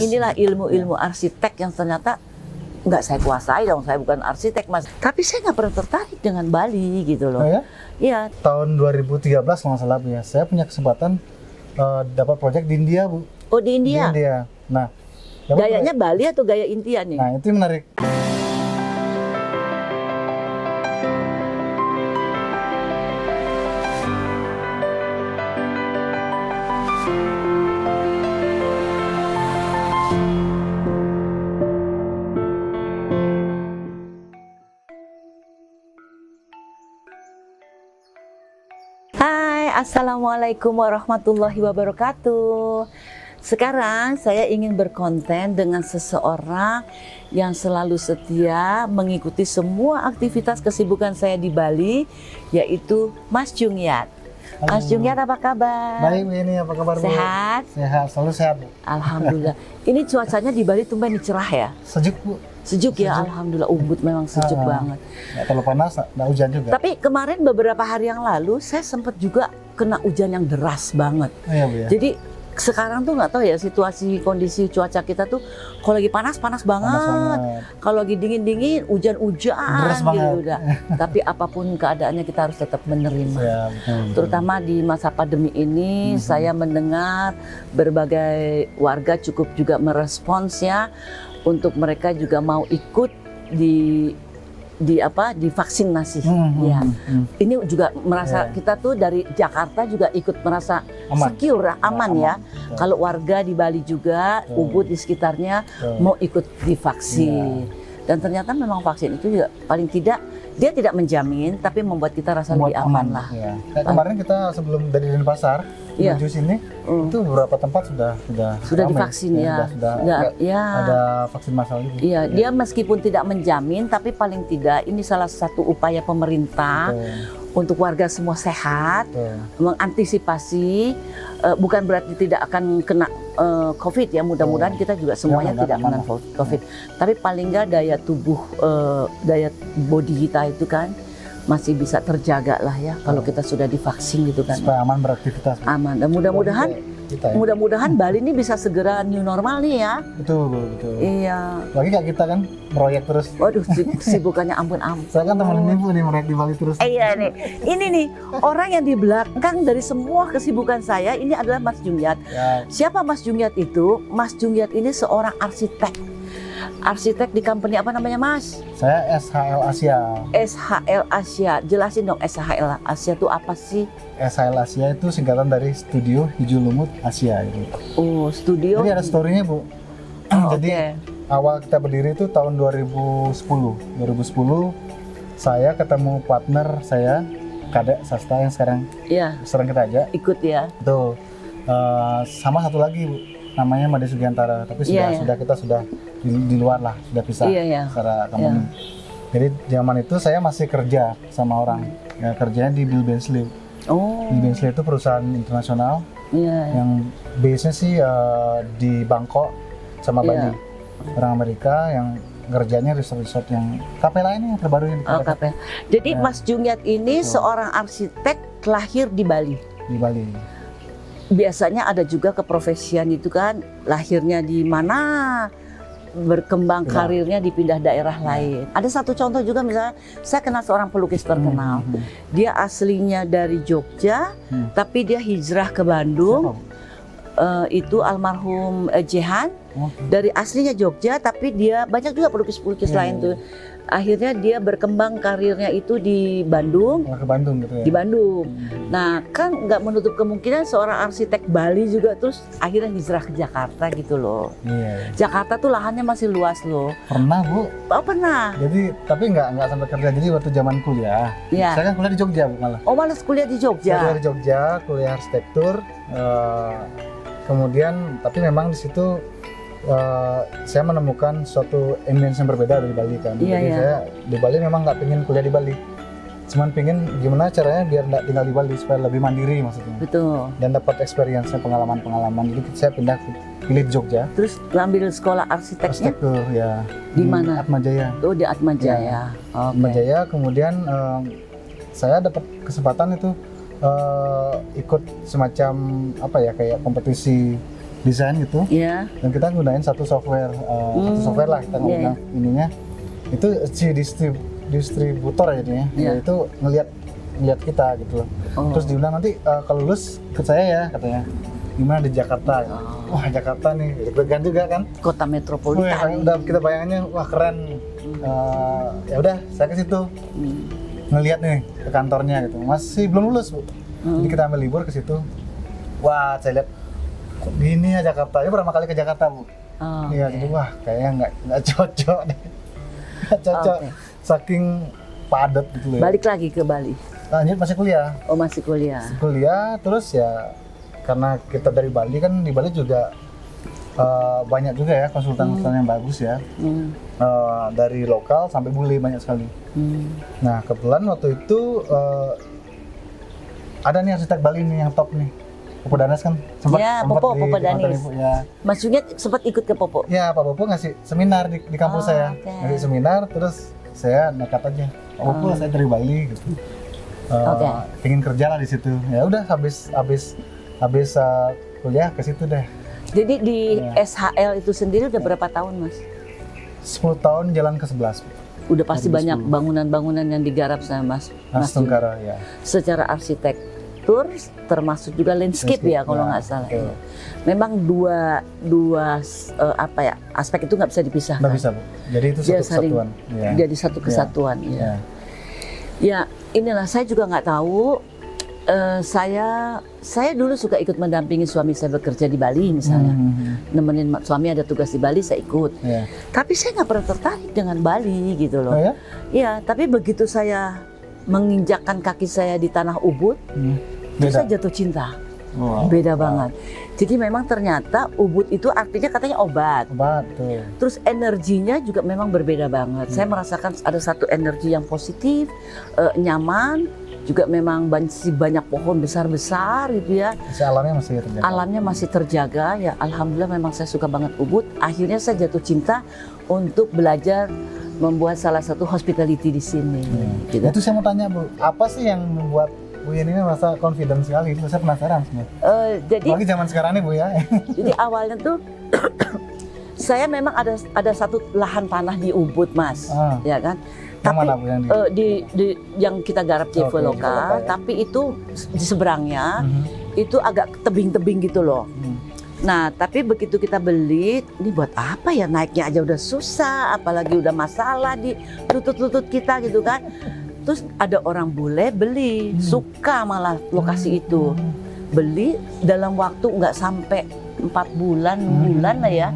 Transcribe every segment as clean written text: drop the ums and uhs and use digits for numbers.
Inilah ilmu-ilmu arsitek yang ternyata nggak saya kuasai dong, saya bukan arsitek mas. Tapi saya nggak pernah tertarik dengan Bali gitu loh. Oh ya? Iya. Tahun 2013 kalau nggak salah Bu ya, saya punya kesempatan dapat proyek di India Bu. Oh di India? Di India. Nah, gayanya Bali atau gaya India nih? Nah itu yang menarik. Assalamualaikum warahmatullahi wabarakatuh. Sekarang saya ingin berkonten dengan seseorang yang selalu setia mengikuti semua aktivitas kesibukan saya di Bali, yaitu Mas Jungyat. Mas Jungyat, apa kabar? Baik Bu, ini apa kabar Bu? Sehat? Sehat, selalu sehat Bu. Alhamdulillah. Ini cuacanya di Bali tumben cerah ya? Sejuk Bu. Sejuk ya, alhamdulillah. Ubud memang sejuk banget. Nggak terlalu panas, nggak hujan juga. Tapi kemarin beberapa hari yang lalu saya sempat juga kena hujan yang deras banget. Oh iya Bu ya. Jadi sekarang tuh nggak tahu ya situasi kondisi cuaca kita tuh kalau lagi panas banget. Kalau lagi dingin hujan-hujan Deras gitu banget. udah. Tapi apapun keadaannya kita harus tetap menerima. Ya, betul. Terutama di masa pandemi ini saya mendengar berbagai warga cukup juga merespons ya untuk mereka juga mau ikut di vaksinasi. Ya. Ini juga merasa kita tuh dari Jakarta juga ikut merasa secure, aman ya. Kalau warga di Bali juga, Ubud di sekitarnya mau ikut divaksin. Dan ternyata memang vaksin itu juga paling tidak dia tidak menjamin, tapi membuat kita rasa lebih aman lah. Ya. Kayak kemarin kita sebelum dari Denpasar menuju sini, itu beberapa tempat sudah ramai. Divaksin ya. Sudah ada vaksin massal juga. Iya, dia meskipun tidak menjamin, tapi paling tidak ini salah satu upaya pemerintah untuk warga semua sehat, mengantisipasi, bukan berarti tidak akan kena COVID ya, mudah-mudahan kita juga semuanya tidak kena COVID. Tapi paling nggak daya tubuh, daya body kita itu kan masih bisa terjaga lah ya kalau kita sudah divaksin gitu kan. Supaya aman beraktivitas. Aman, dan mudah-mudahan Bali ini bisa segera new normal nih ya. Betul. Iya. Lagi kayak kita kan proyek terus. Waduh, sibukannya ampun. Saya kan temenin Ibu nih proyek di Bali terus. Iya nih, ini nih orang yang di belakang dari semua kesibukan saya ini adalah Mas Jungyat. Ya. Siapa Mas Jungyat itu? Mas Jungyat ini seorang arsitek. Arsitek di company apa namanya Mas? Saya SHL Asia. SHL Asia. Jelasin dong SHL Asia itu apa sih? SHL Asia itu singkatan dari Studio Hijau Lumut Asia gitu. Oh, studio. Jadi ada story-nya Bu. Jadi awal kita berdiri itu tahun 2010. 2010 saya ketemu partner saya, Kadek Sasta yang sekarang sering kita ajak. Ikut ya. Betul. Sama satu lagi Bu, namanya Made Sugiantara. Tapi kita sudah di luar lah, sudah pisah secara company. Jadi zaman itu saya masih kerja sama orang. Ya, kerjanya di Bill Bensley. Bill Bensley itu perusahaan internasional yang base-nya sih di Bangkok sama Bali. Orang Amerika yang kerjanya resort yang Capella ini yang terbaru yang Capella. Jadi Mas Jungyat ini seorang arsitek lahir di Bali. Di Bali. Biasanya ada juga keprofesian itu kan lahirnya di mana, berkembang karirnya dipindah daerah lain. Ada satu contoh juga misalnya saya kenal seorang pelukis terkenal. Dia aslinya dari Jogja, tapi dia hijrah ke Bandung. Itu almarhum Jehan. Dari aslinya Jogja, tapi dia banyak juga pelukis-pelukis lain tuh. Akhirnya dia berkembang karirnya itu di Bandung. Ke Bandung gitu ya. Di Bandung. Nah, kan nggak menutup kemungkinan seorang arsitek Bali juga terus akhirnya hijrah ke Jakarta gitu loh. Jakarta tuh lahannya masih luas loh. Pernah Bu? Oh pernah. Jadi tapi nggak sampai kerja. Jadi waktu zaman kuliah, saya kan kuliah di Jogja Bu malah. Oh malah kuliah di Jogja. Saya kuliah di Jogja, kuliah arsitektur. Kemudian tapi memang di situ saya menemukan suatu ambience yang berbeda dari Bali kan. Jadi saya di Bali memang nggak pengen kuliah di Bali, cuman pengen gimana caranya biar nggak tinggal di Bali supaya lebih mandiri maksudnya. Betul. Dan dapat experience pengalaman. Jadi saya pilih di Jogja. Terus ngambil sekolah arsiteknya? Arsitektur ya. Di mana? Atmajaya. Oh di Atmajaya. Atmajaya. Kemudian saya dapat kesempatan itu ikut semacam kayak kompetisi desain gitu. Iya. Dan kita gunain satu software lah kita ngomong ininya. Itu si distributor ya ini ya. Itu ngeliat kita gitu loh. Terus dibilang nanti kalau lulus ikut saya ya katanya. Gimana di Jakarta? Wah Jakarta nih, deg-degan juga kan? Kota metropolitan. Udah kita bayangannya wah keren. Ya udah saya ke situ ngeliat nih ke kantornya gitu. Masih belum lulus Bu. Jadi kita ambil libur ke situ. Wah saya lihat kok gini ya Jakarta. Ini pertama kali ke Jakarta Bu. Iya jadi wah kayaknya nggak cocok deh. Nggak cocok. Saking padat gitu loh. Balik lagi ke Bali. Lanjut masih kuliah. Oh masih kuliah. Kuliah terus ya karena kita dari Bali kan di Bali juga banyak juga ya konsultan-konsultan yang bagus ya. Dari lokal sampai bule banyak sekali. Nah kebetulan waktu itu ada nih arsitek Bali nih yang top nih. Popo Danes kan sempat Popo Danes. Ya. Mas Junyat sempat ikut ke Popo? Ya Pak Popo ngasih seminar di kampus saya. Ngasih seminar terus saya nekat aja. Pak Popo saya dari Bali gitu. Pengen kerja lah di situ. Ya udah habis kuliah ke situ deh. Jadi di SHL itu sendiri udah berapa tahun Mas? 10 tahun jalan ke 11. Udah pasti banyak bangunan-bangunan yang digarap sama Mas Tungkara ya. Secara arsitektur termasuk juga landscape ya kalau nggak salah ya. Memang dua aspek itu nggak bisa dipisahkan. Nggak bisa Bu. Jadi itu satu kesatuan. Jadi satu kesatuan ya. Ya inilah saya juga nggak tahu. Saya dulu suka ikut mendampingi suami saya bekerja di Bali misalnya, nemenin suami ada tugas di Bali saya ikut. Tapi saya nggak pernah tertarik dengan Bali gitu loh. Iya, tapi begitu saya menginjakkan kaki saya di tanah Ubud, terus saya jatuh cinta. Beda banget. Jadi memang ternyata Ubud itu artinya katanya obat. Terus energinya juga memang berbeda banget. Saya merasakan ada satu energi yang positif, nyaman. Juga memang banyak pohon besar-besar gitu ya. Alamnya masih terjaga ya. Alhamdulillah memang saya suka banget Ubud. Akhirnya saya jatuh cinta untuk belajar membuat salah satu hospitality di sini. Gitu. Itu saya mau tanya Bu, apa sih yang membuat Bu Yeni ini merasa confident sekali? Itu saya penasaran sebenarnya. Jadi apalagi zaman sekarang nih Bu ya. Jadi awalnya tuh saya memang ada satu lahan tanah di Ubud Mas, ya kan. Yang tapi mana Bu yang yang kita garap Jevoloka, tapi itu di seberangnya itu agak tebing-tebing gitu loh. Nah, tapi begitu kita beli, ini buat apa ya, naiknya aja udah susah, apalagi udah masalah di lutut-lutut kita gitu kan. Terus ada orang bule beli, suka malah lokasi itu. Beli dalam waktu nggak sampai 4 bulan, 6 bulan lah ya.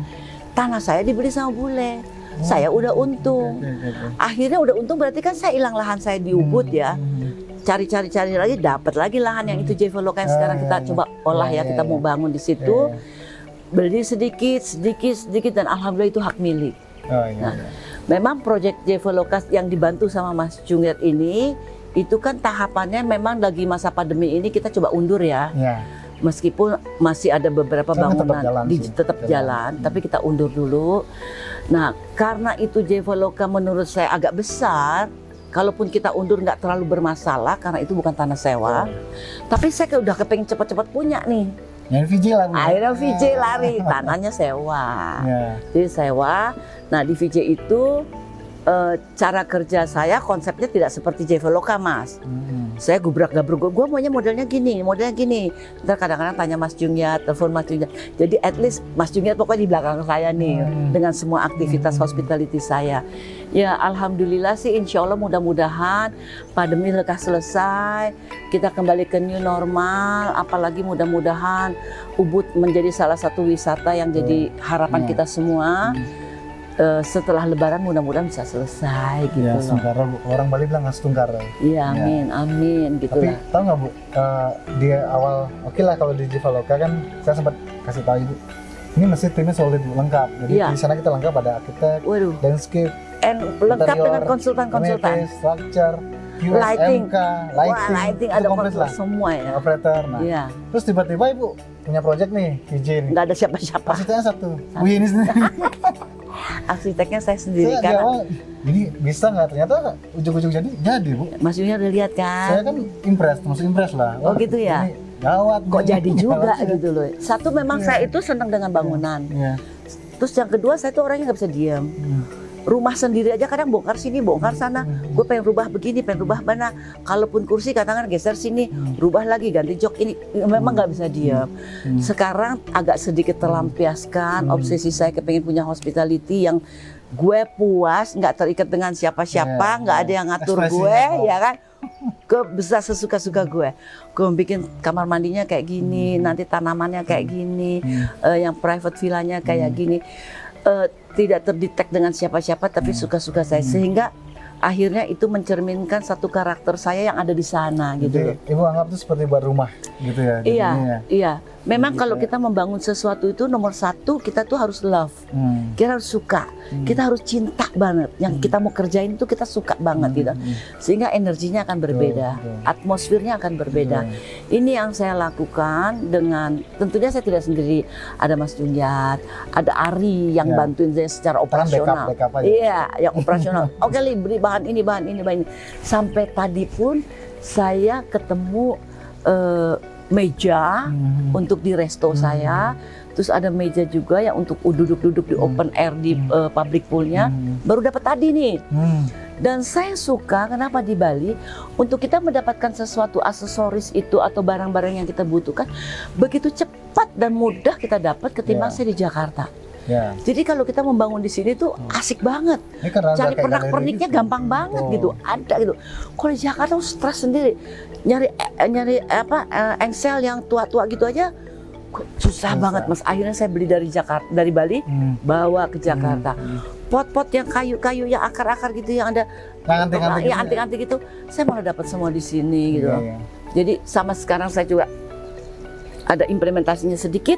Tanah saya dibeli sama bule. Saya udah untung. Akhirnya udah untung berarti kan saya hilang lahan saya di Ubud ya. Cari lagi, dapat lagi lahan yang itu Jevoloka yang sekarang kita coba olah ya, kita mau bangun di situ. Beli sedikit dan alhamdulillah itu hak milik. Memang proyek Jevoloka yang dibantu sama Mas Junyat ini, itu kan tahapannya memang lagi masa pandemi ini kita coba undur ya. Meskipun masih ada beberapa bangunan tetap jalan, tapi kita undur dulu. Nah, karena itu Jevoloka menurut saya agak besar, kalaupun kita undur nggak terlalu bermasalah karena itu bukan tanah sewa. Tapi saya udah kepengen cepat-cepat punya nih. Yang VJ lah Bu. Akhirnya VJ lari, tanahnya sewa. Jadi sewa. Nah di VJ itu cara kerja saya konsepnya tidak seperti Jevoloka Mas. Saya gubrak-gabruk, gue maunya modelnya gini. Ntar kadang-kadang tanya Mas Junyat, telepon Mas Junyat. Jadi at least Mas Junyat pokoknya di belakang saya nih dengan semua aktivitas hospitality saya. Ya alhamdulillah sih, insya Allah mudah-mudahan pandemi lekas selesai, kita kembali ke new normal. Apalagi mudah-mudahan Ubud menjadi salah satu wisata yang jadi harapan kita semua. Setelah Lebaran mudah-mudahan bisa selesai gitu. Ya, Tungkara Bu. Orang Bali bilang khas Tungkara. Iya, amin gitu lah. Tapi tahu nggak Bu, di awal oke lah kalau di Jevoloka kan saya sempat kasih tahu Ibu, ini masih timnya solid Bu, lengkap. Jadi di sana kita lengkap, ada arsitek, landscape, lengkap dengan konsultan-konsultan, structure, QS, lighting, lighting ada komplit lah. Semua ya. Operator. Nah, terus tiba-tiba Ibu punya project nih, VJ nih. Nggak ada siapa-siapa. Arsiteknya satu, Bu Yeni sendiri. Arsiteknya saya sendiri kan. Ini bisa nggak? Ternyata ujung-ujung jadi Bu. Mas Junyat udah lihat kan? Saya kan impress lah. Oh gitu ya? gawat kok nih. jadi juga Gawat. gitu loh. Satu memang saya itu senang dengan bangunan. Terus yang kedua saya tuh orangnya nggak bisa diam. Rumah sendiri aja kadang bongkar sini, bongkar sana. Gue pengen rubah begini, pengen rubah mana. Kalaupun kursi kadang-kadang geser sini, rubah lagi, ganti jok ini. Memang nggak bisa diam. Sekarang agak sedikit terlampiaskan obsesi saya kepengen punya hospitality yang gue puas, nggak terikat dengan siapa-siapa, nggak ada yang ngatur gue, ya kan. Gue bisa sesuka-suka gue. Gue bikin kamar mandinya kayak gini, nanti tanamannya kayak gini, yang private villanya kayak gini. Tidak terdetek dengan siapa-siapa, tapi suka-suka saya, sehingga akhirnya itu mencerminkan satu karakter saya yang ada di sana gitu. Jadi, Ibu anggap itu seperti buat rumah gitu ya? Iya, ya? iya. Memang kalau kita membangun sesuatu itu nomor satu kita tuh harus love, kita harus suka, kita harus cinta banget. Yang kita mau kerjain itu kita suka banget gitu, sehingga energinya akan berbeda, atmosfernya akan berbeda. Ini yang saya lakukan dengan, tentunya saya tidak sendiri, ada Mas Junjat, ada Ari yang bantuin saya secara operasional. Backup aja. Iya, yang operasional. Oke, Li, beri bahan ini, bahan ini, bahan ini. Sampai tadi pun saya ketemu meja untuk di resto saya, terus ada meja juga yang untuk duduk-duduk di open air di public poolnya, baru dapat tadi nih. Dan saya suka kenapa di Bali, untuk kita mendapatkan sesuatu aksesoris itu atau barang-barang yang kita butuhkan begitu cepat dan mudah kita dapat ketimbang saya di Jakarta. Jadi kalau kita membangun di sini tuh asik banget, cari pernak-perniknya gitu, gampang banget gitu, ada gitu. Kalau di Jakarta stres sendiri, nyari engsel yang tua-tua gitu aja, susah banget Mas. Akhirnya saya beli dari Jakarta, dari Bali, bawa ke Jakarta. Pot-pot yang kayu-kayu yang akar-akar gitu, yang ada anting-anting gitu, saya malah dapat semua di sini gitu. Jadi sama sekarang saya juga ada implementasinya sedikit.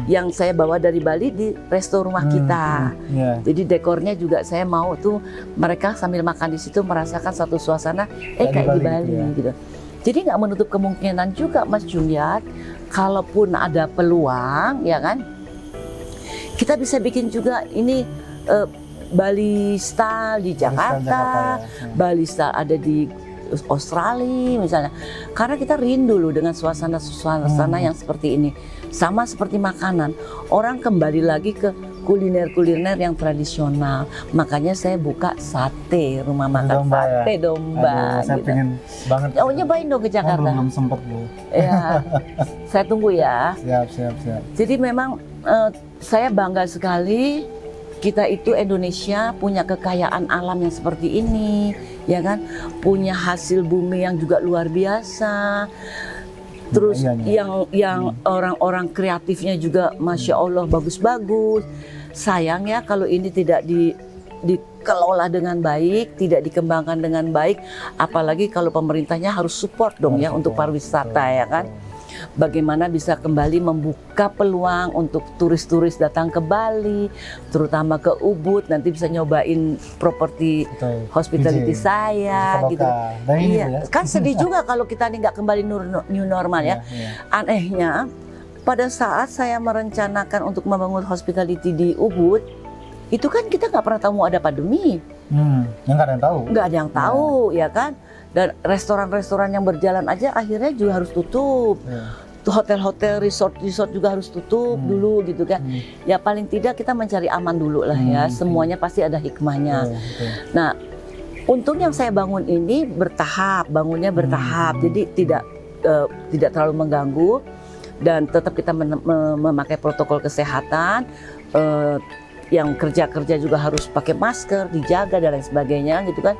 Yang saya bawa dari Bali di resto rumah kita. Jadi dekornya juga saya mau tuh mereka sambil makan di situ merasakan satu suasana kayak di Bali gitu. Jadi nggak menutup kemungkinan juga Mas Junjat, kalaupun ada peluang ya kan, kita bisa bikin juga ini Bali style di Jakarta, Bali style ada di Australia misalnya. Karena kita rindu loh dengan suasana-suasana yang seperti ini. Sama seperti makanan, orang kembali lagi ke kuliner-kuliner yang tradisional. Makanya saya buka sate, rumah makan sate domba. Saya gitu. pengen banget. Oh, nyobain dong ke Jakarta. Belum sempet Bu. Ya, saya tunggu ya. Siap. Jadi memang saya bangga sekali kita itu Indonesia punya kekayaan alam yang seperti ini, ya kan? Punya hasil bumi yang juga luar biasa. Terus yang orang-orang kreatifnya juga Masya Allah bagus-bagus. Sayang ya kalau ini tidak dikelola dengan baik, tidak dikembangkan dengan baik. Apalagi kalau pemerintahnya harus support dong ya untuk pariwisata ya kan. Bagaimana bisa kembali membuka peluang untuk turis-turis datang ke Bali, terutama ke Ubud, nanti bisa nyobain properti hospitality saya gitu. Iya, kan sedih juga kalau kita nih nggak kembali new normal ya. Anehnya, pada saat saya merencanakan untuk membangun hospitality di Ubud, itu kan kita nggak pernah tahu mau ada pandemi. Yang nggak ada yang tahu. Nggak ada yang tahu, ya kan. Dan restoran-restoran yang berjalan aja akhirnya juga harus tutup. Hotel-hotel, resort juga harus tutup dulu gitu kan. Ya paling tidak kita mencari aman dulu lah ya. Semuanya pasti ada hikmahnya. Nah, untung yang saya bangun ini bertahap, bangunnya bertahap. Jadi tidak terlalu mengganggu dan tetap kita memakai protokol kesehatan. Yang kerja juga harus pakai masker, dijaga dan lain sebagainya gitu kan,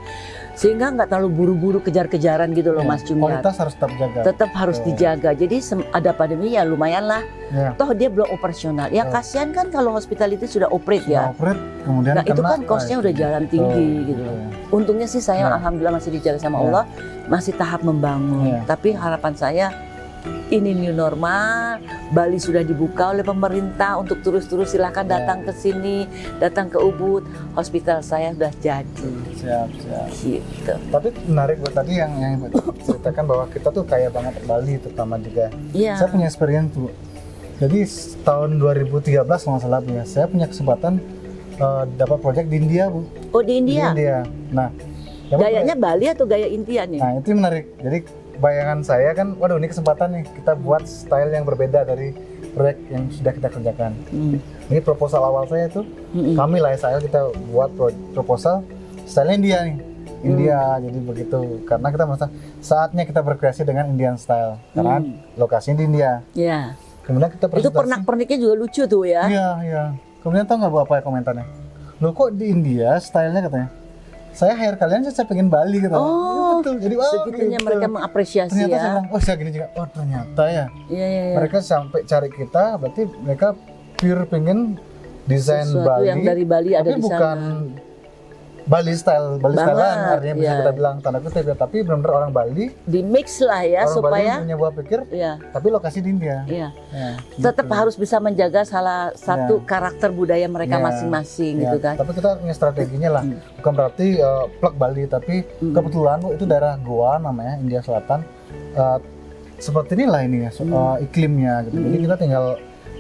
sehingga nggak terlalu buru-buru kejar-kejaran gitu loh Mas Junjat. Kualitas harus tetap jaga. Tetap harus dijaga. Jadi ada pandemi ya lumayan lah. Toh dia belum operasional. Ya kasihan kan kalau hospitality sudah operate ya. Kemudian nah itu kan costnya udah jalan tinggi gitu loh. Untungnya sih saya alhamdulillah masih dijaga sama Allah, masih tahap membangun. Tapi harapan saya ini new normal, Bali sudah dibuka oleh pemerintah untuk turis-turis silahkan datang ke sini, datang ke Ubud, hospital saya sudah jadi. Siap. Gitu. Tapi menarik buat tadi yang ceritakan bahwa kita tuh kaya banget Bali terutama juga. Saya punya experience tuh. Jadi tahun 2013 kalau nggak salah ya, saya punya kesempatan dapat proyek di India Bu. Oh di India? Di India. Nah, gayanya Bali atau gaya India nih? Nah itu menarik. Jadi bayangan saya kan, waduh ini kesempatan nih kita buat style yang berbeda dari proyek yang sudah kita kerjakan. Ini proposal awal saya tuh, kami lah SAL kita buat proposal style India nih. India, jadi begitu. Karena kita merasa saatnya kita berkreasi dengan Indian style. Karena lokasinya di India. Iya. Kemudian kita presentasi. Itu pernak-perniknya juga lucu tuh ya. Iya, iya. Kemudian tahu nggak Bu apa ya komentarnya? Loh kok di India stylenya katanya? Saya hire kalian, saya pengen Bali katanya. Oh, betul. Jadi segitunya gitu. mereka mengapresiasi ternyata ya. saya bilang, oh saya gini juga. Oh ternyata ya. Iya, iya, iya. Mereka sampai cari kita, berarti mereka pure pengen desain Sesuatu Bali. yang dari Bali ada tapi di bukan sana. Bali stylean artinya bisa iya. kita bilang tanda kutip ya, tapi benar-benar orang Bali, Di mix lah ya orang supaya Bali punya buah pikir, iya. tapi lokasi di India. Iya. Ya, Tetap gitu. harus bisa menjaga salah satu karakter budaya mereka Ya, masing-masing ya, gitu kan. Tapi kita punya strateginya lah, bukan berarti plug Bali, tapi kebetulan Bu, itu daerah Goa namanya, India Selatan. Seperti inilah ini ya, iklimnya gitu. Jadi kita tinggal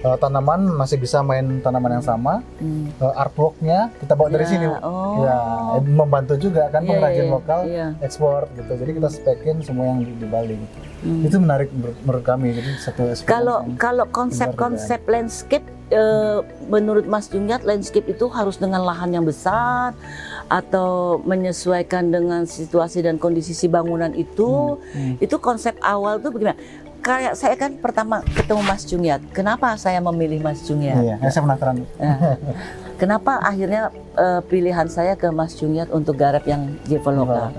tanaman masih bisa main tanaman yang sama, artworknya kita bawa dari sini, ya membantu juga kan pengrajin lokal ekspor gitu. Jadi kita spekin semua yang di Bali gitu. Itu menarik menurut kami. Jadi satu Kalau konsep landscape menurut Mas Junggiat, landscape itu harus dengan lahan yang besar atau menyesuaikan dengan situasi dan kondisi si bangunan itu. Itu konsep awal tuh bagaimana? Kayak saya kan pertama ketemu Mas Junggiat. Kenapa saya memilih Mas Junggiat? Iya, saya penasaran. Kenapa akhirnya pilihan saya ke Mas Junggiat untuk garap yang Jevoloka?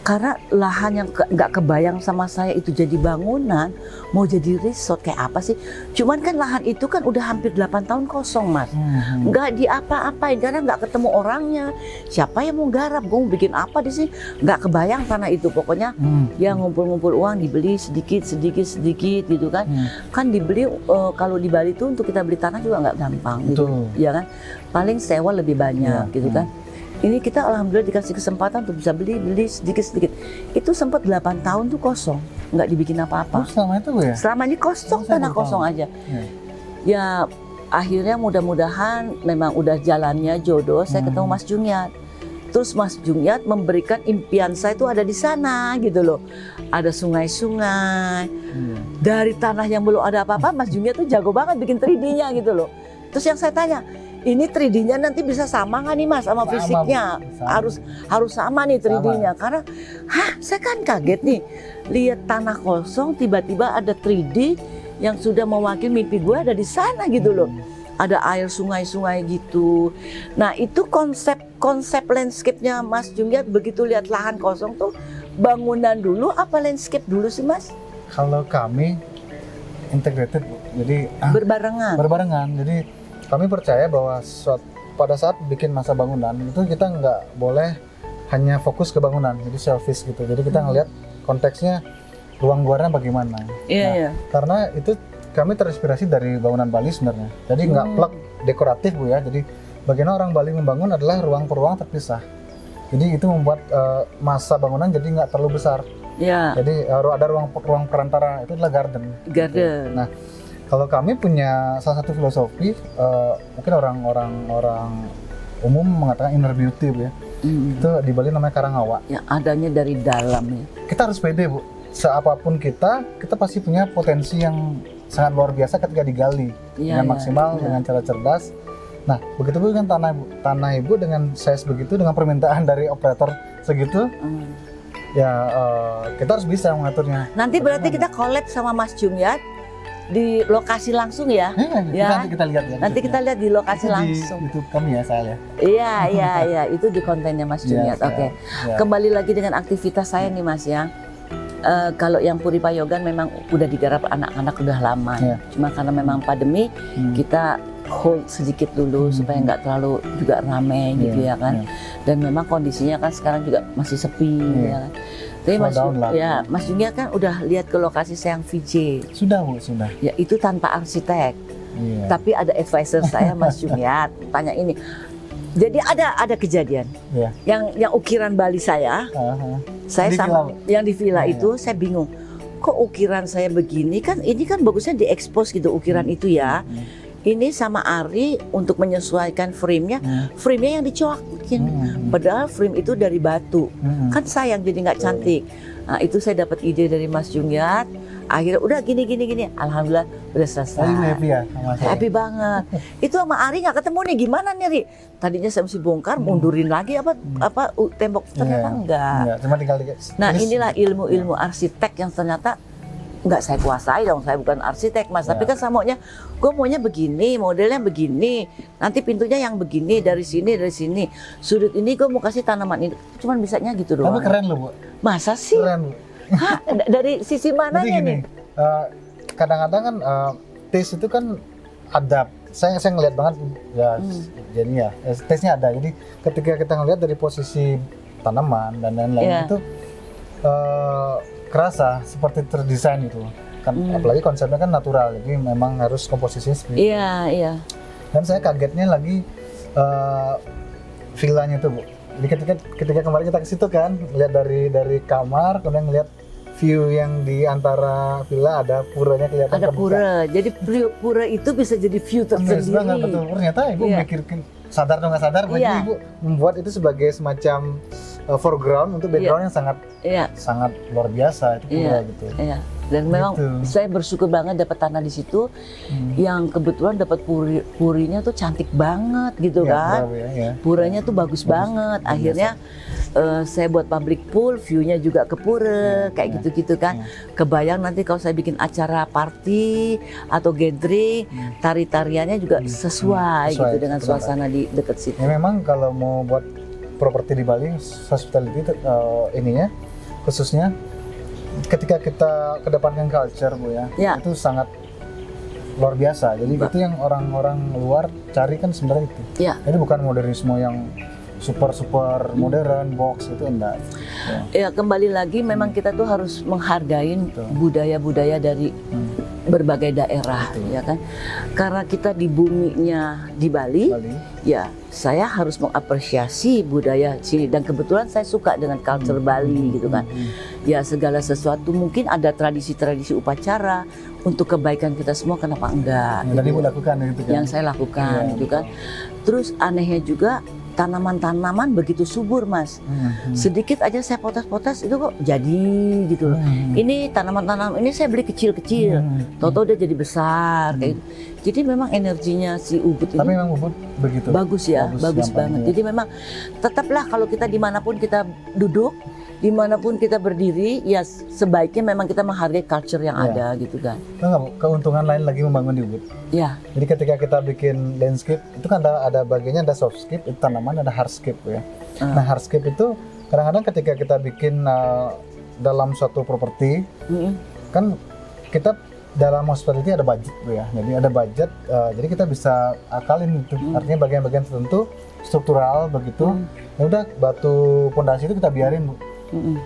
Karena lahan yang nggak kebayang sama saya itu jadi bangunan, mau jadi resort kayak apa sih? Cuman kan lahan itu kan udah hampir 8 tahun kosong, Mas. Nggak diapa-apain karena nggak ketemu orangnya. Siapa yang mau garap? Gue mau bikin apa di sini? Nggak kebayang tanah itu. Pokoknya ya ngumpul-ngumpul uang, dibeli sedikit gitu kan. Kan dibeli kalau di Bali itu untuk kita beli tanah juga nggak gampang gitu. Ya kan? Paling sewa lebih banyak gitu kan. Ini kita alhamdulillah dikasih kesempatan untuk bisa beli sedikit-sedikit. Itu sempat 8 tahun tuh kosong, nggak dibikin apa-apa. Selama itu ya? Selama ini kosong, tanah kosong aja. Ya akhirnya mudah-mudahan memang udah jalannya jodoh, saya ketemu Mas Junggiat. Terus Mas Junggiat memberikan impian saya itu ada di sana gitu loh. Ada sungai-sungai. Dari tanah yang belum ada apa-apa, Mas Junggiat tuh jago banget bikin 3D-nya gitu loh. Terus yang saya tanya, ini 3D-nya nanti bisa sama nggak nih Mas sama fisiknya? Harus sama nih 3D-nya. Karena, saya kan kaget nih. Lihat tanah kosong, tiba-tiba ada 3D yang sudah mewakili mimpi gue ada di sana gitu loh. Ada air sungai-sungai gitu. Nah itu konsep landscape-nya Mas Junggiat begitu lihat lahan kosong tuh bangunan dulu apa landscape dulu sih Mas? Kalau kami integrated, jadi berbarengan. Jadi kami percaya bahwa pada saat bikin masa bangunan itu kita nggak boleh hanya fokus ke bangunan, jadi selfish gitu. Jadi kita ngelihat konteksnya ruang luarnya bagaimana. Karena itu kami terinspirasi dari bangunan Bali sebenarnya. Jadi nggak plug dekoratif Bu ya. Jadi bagaimana orang Bali membangun adalah ruang per ruang terpisah. Jadi itu membuat masa bangunan jadi nggak terlalu besar. Jadi ada ruang perantara, itu adalah garden. Gitu. Nah, kalau kami punya salah satu filosofi, mungkin orang umum mengatakan inner beauty Bu ya. Itu di Bali namanya Karangawa. Yang adanya dari dalam ya. Kita harus pede Bu. Seapapun kita pasti punya potensi yang sangat luar biasa ketika digali dengan maksimal, dengan cara cerdas. Nah, begitu pun dengan tanah ibu dengan size begitu, dengan permintaan dari operator segitu, kita harus bisa mengaturnya. Nanti berarti kita collab sama Mas Junggiat di lokasi langsung ya? Nanti kita lihat ya. Nanti kita lihat di lokasi langsung. Di YouTube kami ya, saya. Iya, itu di kontennya Mas Junggiat. Oke. Kembali lagi dengan aktivitas saya nih Mas ya. Kalau yang Puri Payogan memang udah digarap anak-anak udah lama. Cuma karena memang pandemi kita hold sedikit dulu supaya nggak terlalu juga ramai gitu ya kan. Dan memang kondisinya kan sekarang juga masih sepi ya kan. Tapi Mas Junggiat kan udah lihat ke lokasi saya yang VJ. Sudah Bu, sudah. Ya itu tanpa arsitek. Tapi ada advisor saya Mas Junggiat tanya ini. Jadi ada kejadian yang ukiran Bali saya sama yang di villa itu saya bingung. Kok ukiran saya begini kan ini kan bagusnya diekspos gitu ukiran itu ya. Ini sama Ari untuk menyesuaikan frame-nya yang dicoakin. Padahal frame itu dari batu. Kan sayang jadi nggak cantik. Nah, itu saya dapat ide dari Mas Jungyat. Akhirnya udah gini. Alhamdulillah udah selesai. Happy ya sama saya? Happy banget. Itu sama Ari nggak ketemu nih, gimana nih Ri? Tadinya saya mesti bongkar, mundurin lagi apa tembok, ternyata enggak. Cuma tinggal Nah inilah ilmu-ilmu arsitek yang ternyata nggak saya kuasai dong, saya bukan arsitek Mas. Tapi kan saya gue maunya begini, modelnya begini, nanti pintunya yang begini, dari sini, sudut ini gue mau kasih tanaman ini, cuman bisanya gitu doang. Tapi keren loh Bu. Masa sih? Keren Bu. Hah, dari sisi mananya nih? Kadang-kadang kan taste itu kan ada, saya ngeliat banget ya, jadi ya taste-nya ada. Jadi ketika kita ngeliat dari posisi tanaman dan lain-lain itu kerasa seperti terdesain itu kan, apalagi konsepnya kan natural, jadi memang harus komposisinya seperti itu. Iya. Dan saya kagetnya lagi villanya itu Bu. Jadi ketika kemarin kita ke situ kan, lihat dari kamar, kemudian ngeliat view yang di antara villa, ada puranya kelihatan. Ada pura, jadi pura itu bisa jadi view tersendiri. Betul. Ternyata Ibu mikirkan, sadar atau nggak sadar, berarti Ibu membuat itu sebagai semacam foreground untuk background yang sangat luar biasa itu pura gitu. Iya. Dan memang saya bersyukur banget dapat tanah di situ, yang kebetulan dapat purinya tuh cantik banget gitu kan. Puranya tuh bagus banget. Akhirnya saya buat public pool, view-nya juga ke pura, kayak gitu-gitu kan. Kebayang nanti kalau saya bikin acara party atau gathering, tari-tariannya juga sesuai gitu dengan suasana di dekat situ. Ya memang kalau mau buat properti di Bali, hospitality ininya khususnya, ketika kita kedepankan culture Bu ya, itu sangat luar biasa. Jadi itu yang orang-orang luar cari kan sebenarnya itu. Jadi bukan modernisme yang super modern, box itu enggak. Ya kembali lagi memang kita tuh harus menghargai budaya-budaya dari berbagai daerah, ya kan? Karena kita di buminya di Bali, ya saya harus mengapresiasi budaya sini, dan kebetulan saya suka dengan culture Bali gitu kan. Ya segala sesuatu mungkin ada tradisi-tradisi upacara untuk kebaikan kita semua, kenapa enggak? Yang Ibu lakukan gitu kan? Yang saya lakukan gitu kan. Terus anehnya juga tanaman-tanaman begitu subur Mas. Sedikit aja saya potes-potes itu kok jadi gitu loh. Ini tanaman-tanaman ini saya beli kecil-kecil, tahu-tahu udah jadi besar kayak gitu. Jadi memang energinya si ubud ini. Tapi memang ubud begitu. Bagus ya, bagus banget. Jadi memang tetaplah kalau kita dimanapun kita duduk, dimanapun kita berdiri, ya sebaiknya memang kita menghargai culture yang ada gitu kan. Enggak, keuntungan lain lagi membangun di ubud. Ya. Jadi ketika kita bikin landscape, itu kan ada bagiannya ada softscape, itu tanaman, ada hardscape ya. Nah hardscape itu kadang-kadang ketika kita bikin dalam suatu properti, kan kita dalam hospitality ada budget ya. Jadi ada budget, jadi kita bisa akalin itu. Artinya bagian-bagian tertentu struktural begitu. Ya udah batu pondasi itu kita biarin Bu.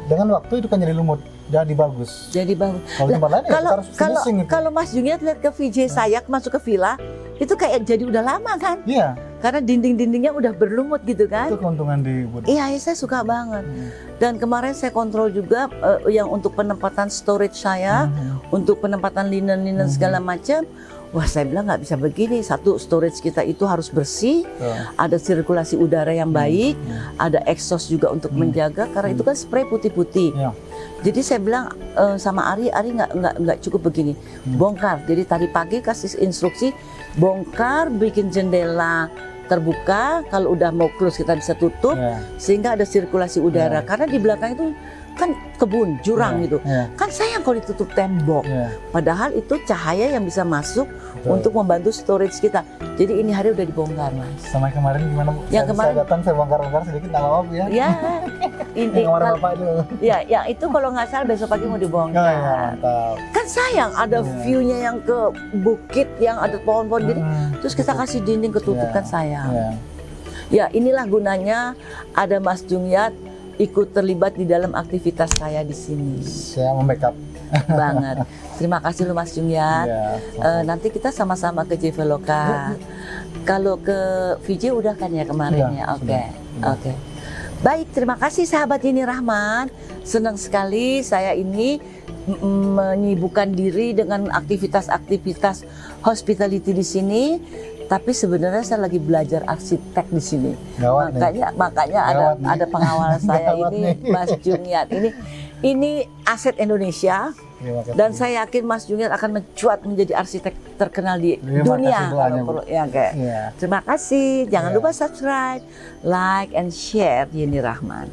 Dengan waktu itu kan jadi lumut, jadi bagus. Jadi bagus. Kalau tempat lain kalau Mas Jungyat lihat ke VJ Sayak masuk ke villa, itu kayak jadi udah lama kan? Iya. Karena dinding-dindingnya udah berlumut gitu kan? Itu keuntungan di ubud. Iya, saya suka banget. Dan kemarin saya kontrol juga yang untuk penempatan storage saya, untuk penempatan linen-linen segala macam. Wah, saya bilang nggak bisa begini. Satu, storage kita itu harus bersih, ada sirkulasi udara yang baik, ada exhaust juga untuk menjaga. Karena itu kan spray putih-putih. Jadi saya bilang sama Ari nggak cukup begini, bongkar. Jadi tadi pagi kasih instruksi, bongkar, bikin jendela terbuka. Kalau udah mau close kita bisa tutup, sehingga ada sirkulasi udara. Karena di belakang itu kan kebun, jurang gitu. Kan sayang kalau ditutup tembok. Padahal itu cahaya yang bisa masuk untuk membantu storage kita. Jadi ini hari udah dibongkar Mas. Sama kemarin gimana Bu? Yang kemarin saya datang, saya bongkar-bongkar sedikit, nggak apa-apa Bu ya? Ya, ini kemarin Bapak itu. Ya, yang itu kalau nggak salah besok pagi mau dibongkar. Kan sayang ada view-nya yang ke bukit yang ada pohon-pohon gitu. Terus kita kasih dinding ketutup kan sayang. Ya inilah gunanya ada Mas Jungyat ikut terlibat di dalam aktivitas saya di sini. Saya membackup banget. Terima kasih loh Mas Jungyat. Nanti kita sama-sama ke Jeveloka. Kalau ke VJ udah kan ya kemarin ya. Oke. Baik, terima kasih sahabat Yeni Rahman. Senang sekali saya ini menyibukkan diri dengan aktivitas-aktivitas hospitality di sini. Tapi sebenarnya saya lagi belajar arsitek di sini. Makanya ada pengawal saya ini Mas Jungyat. Ini aset Indonesia. Terima kasih. Dan saya yakin Mas Junior akan mencuat menjadi arsitek terkenal di Terima dunia. kasih doanya, Bu. Ya, kayak. Iya. Terima kasih. Jangan Iya. lupa subscribe, like, and share Yeni Rahman.